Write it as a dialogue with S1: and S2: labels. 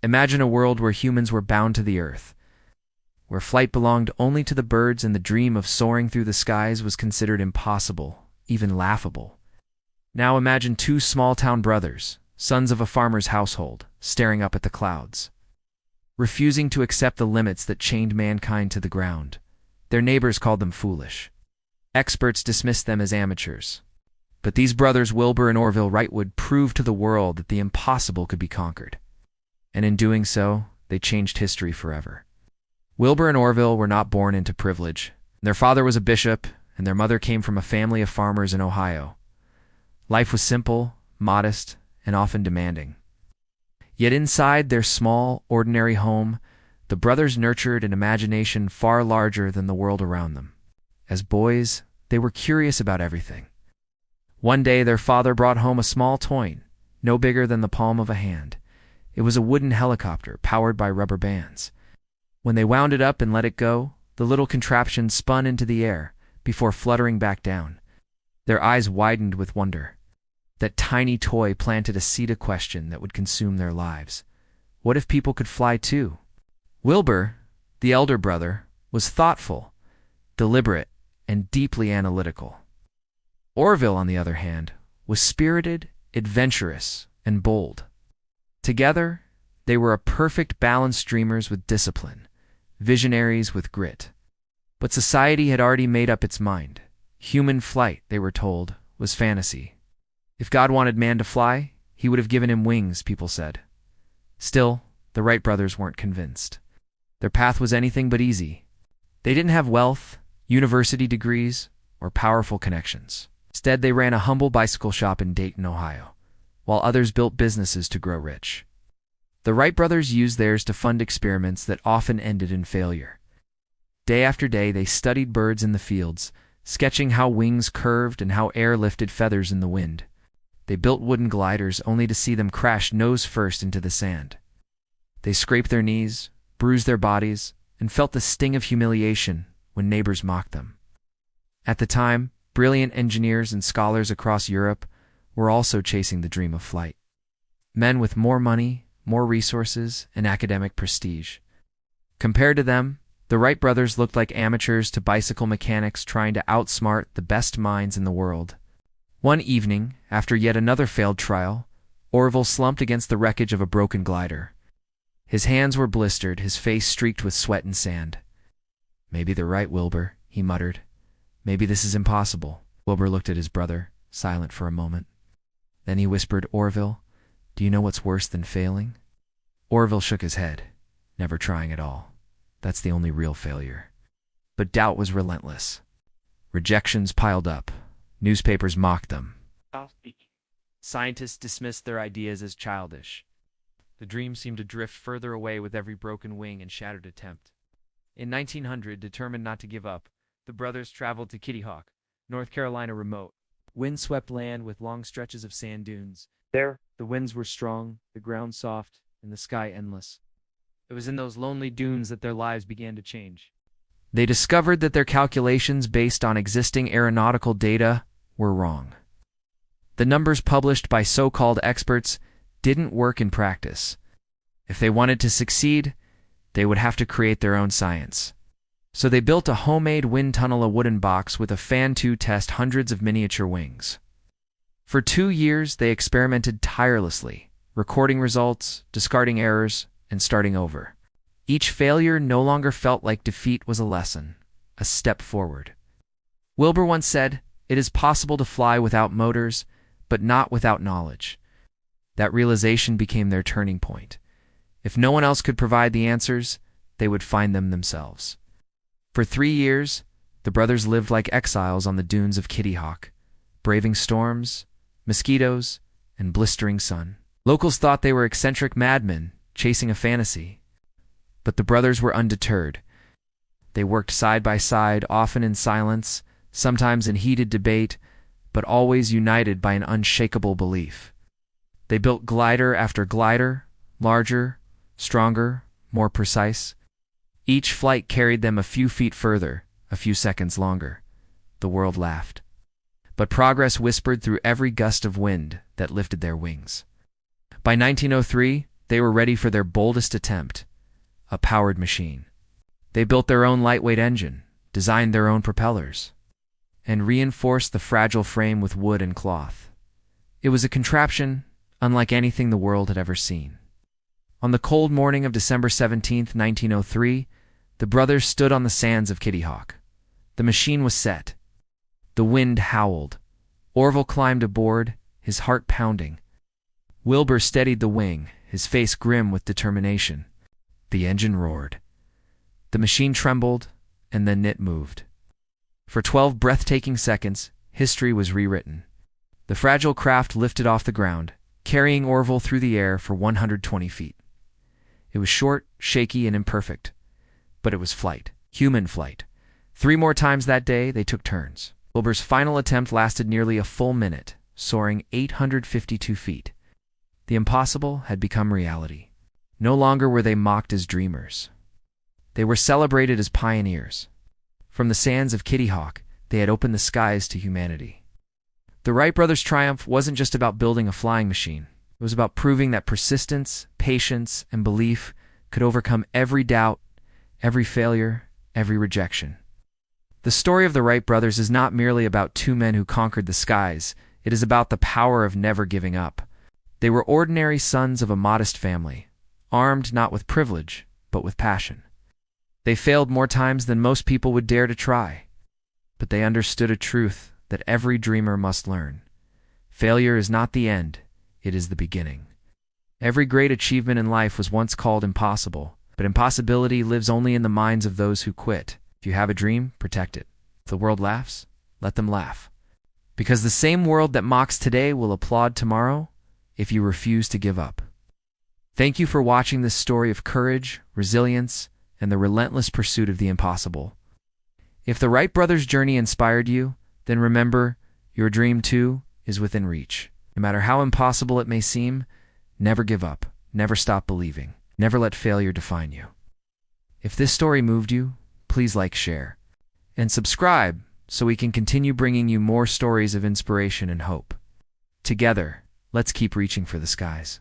S1: Imagine a world where humans were bound to the earth, where flight belonged only to the birds and the dream of soaring through the skies was considered impossible, even laughable. Now imagine two small-town brothers, sons of a farmer's household, staring up at the clouds, refusing to accept the limits that chained mankind to the ground. Their neighbors called them foolish. Experts dismissed them as amateurs. But these brothers Wilbur and Orville Wright would prove to the world that the impossible could be conquered. And in doing so, they changed history forever. Wilbur and Orville were not born into privilege. Their father was a bishop, and their mother came from a family of farmers in Ohio. Life was simple, modest, and often demanding. Yet inside their small, ordinary home, the brothers nurtured an imagination far larger than the world around them. As boys, they were curious about everything. One day, their father brought home a small toy, no bigger than the palm of a hand. It was a wooden helicopter powered by rubber bands. When they wound it up and let it go, the little contraption spun into the air before fluttering back down. Their eyes widened with wonder. That tiny toy planted a seed of question that would consume their lives. What if people could fly too? Wilbur, the elder brother, was thoughtful, deliberate, and deeply analytical. Orville, on the other hand, was spirited, adventurous, and bold. Together, they were a perfect balance, dreamers with discipline, visionaries with grit. But society had already made up its mind. Human flight, they were told, was fantasy. If God wanted man to fly, he would have given him wings, people said. Still, the Wright brothers weren't convinced. Their path was anything but easy. They didn't have wealth, university degrees, or powerful connections. Instead, they ran a humble bicycle shop in Dayton, Ohio, while others built businesses to grow rich. The Wright brothers used theirs to fund experiments that often ended in failure. Day after day, they studied birds in the fields, sketching how wings curved and how air lifted feathers in the wind. They built wooden gliders only to see them crash nose first into the sand. They scraped their knees, bruised their bodies, and felt the sting of humiliation when neighbors mocked them. At the time, brilliant engineers and scholars across Europe were also chasing the dream of flight. Men with more money, more resources, and academic prestige. Compared to them, the Wright brothers looked like amateurs to bicycle mechanics trying to outsmart the best minds in the world. One evening, after yet another failed trial, Orville slumped against the wreckage of a broken glider. His hands were blistered, his face streaked with sweat and sand. "Maybe they're right, Wilbur," he muttered. "Maybe this is impossible." Wilbur looked at his brother, silent for a moment. Then he whispered, "Orville, do you know what's worse than failing?" Orville shook his head. "Never trying at all. That's the only real failure." But doubt was relentless. Rejections piled up. Newspapers mocked them. Scientists dismissed their ideas as childish. The dream seemed to drift further away with every broken wing and shattered attempt. In 1900, determined not to give up, the brothers traveled to Kitty Hawk, North Carolina remote. Wind-swept land with long stretches of sand dunes. There, the winds were strong, the ground soft, and the sky endless. It was in those lonely dunes that their lives began to change. They discovered that their calculations based on existing aeronautical data were wrong. The numbers published by so-called experts didn't work in practice. If they wanted to succeed, they would have to create their own science. So they built a homemade wind tunnel, a wooden box with a fan to test hundreds of miniature wings. For 2 years, they experimented tirelessly, recording results, discarding errors, and starting over. Each failure no longer felt like defeat was a lesson, a step forward. Wilbur once said, "It is possible to fly without motors, but not without knowledge." That realization became their turning point. If no one else could provide the answers, they would find them themselves. For 3 years, the brothers lived like exiles on the dunes of Kitty Hawk, braving storms, mosquitoes, and blistering sun. Locals thought they were eccentric madmen chasing a fantasy. But the brothers were undeterred. They worked side by side, often in silence, sometimes in heated debate, but always united by an unshakable belief. They built glider after glider, larger, stronger, more precise. Each flight carried them a few feet further, a few seconds longer. The world laughed. But progress whispered through every gust of wind that lifted their wings. By 1903, They were ready for their boldest attempt, a powered machine. They built their own lightweight engine, designed their own propellers, and reinforced the fragile frame with wood and cloth. It was a contraption unlike anything the world had ever seen. On the cold morning of December 17, 1903, the brothers stood on the sands of Kitty Hawk. The machine was set. The wind howled. Orville climbed aboard, his heart pounding. Wilbur steadied the wing, his face grim with determination. The engine roared. The machine trembled, and then it moved. For 12 breathtaking seconds, history was rewritten. The fragile craft lifted off the ground, carrying Orville through the air for 120 feet. It was short, shaky, and imperfect, but it was flight, human flight. 3 more times that day, they took turns. Wilbur's final attempt lasted nearly a full minute, soaring 852 feet. The impossible had become reality. No longer were they mocked as dreamers. They were celebrated as pioneers. From the sands of Kitty Hawk, they had opened the skies to humanity. The Wright brothers' triumph wasn't just about building a flying machine. It was about proving that persistence, patience, and belief could overcome every doubt, every failure, every rejection. The story of the Wright brothers is not merely about 2 men who conquered the skies. It is about the power of never giving up. They were ordinary sons of a modest family, armed not with privilege, but with passion. They failed more times than most people would dare to try, but they understood a truth that every dreamer must learn. Failure is not the end, it is the beginning. Every great achievement in life was once called impossible, but impossibility lives only in the minds of those who quit. If you have a dream, protect it. If the world laughs, let them laugh. Because the same world that mocks today will applaud tomorrow if you refuse to give up. Thank you for watching this story of courage, resilience, and the relentless pursuit of the impossible. If the Wright brothers' journey inspired you, then remember, your dream too is within reach. No matter how impossible it may seem, never give up, never stop believing, never let failure define you. If this story moved you, please like, share, and subscribe so we can continue bringing you more stories of inspiration and hope. Together, let's keep reaching for the skies.